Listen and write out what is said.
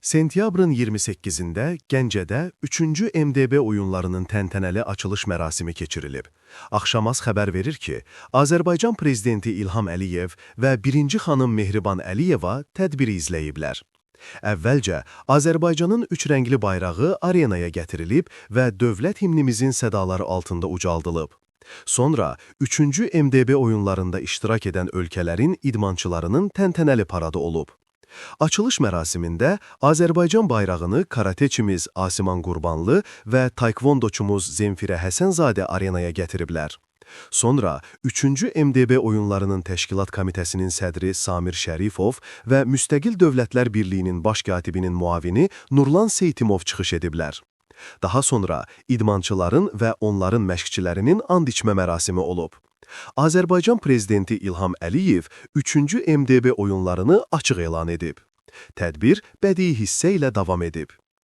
Sentyabrın 28-də Gəncədə 3-cü MDB oyunlarının təntənəli açılış mərasimi keçirilib. Axşamaz xəbər verir ki, Azərbaycan Prezidenti İlham Əliyev və birinci xanım Mehriban Əliyeva tədbiri izləyiblər. Əvvəlcə Azərbaycanın üç rəngli bayrağı arenaya gətirilib və dövlət himnimizin sədaları altında ucaldılıb. Sonra 3-cü MDB oyunlarında iştirak edən ölkələrin idmançılarının təntənəli paradı olub. Açılış mərasimində Azərbaycan bayrağını karateçimiz Asiman Qurbanlı və taekvondoçumuz Zemfirə Həsənzadə arenaya gətiriblər. Sonra 3-cü MDB oyunlarının təşkilat komitəsinin sədri Samir Şərifov və Müstəqil Dövlətlər Birliyinin baş katibinin muavini Nurlan Seytimov çıxış ediblər. Daha sonra idmançıların və onların məşqçilərinin and içmə mərasimi olub. Azərbaycan Prezidenti İlham Əliyev 3-cü MDB oyunlarını açıq elan edib. Tədbir bədii hissə ilə davam edib.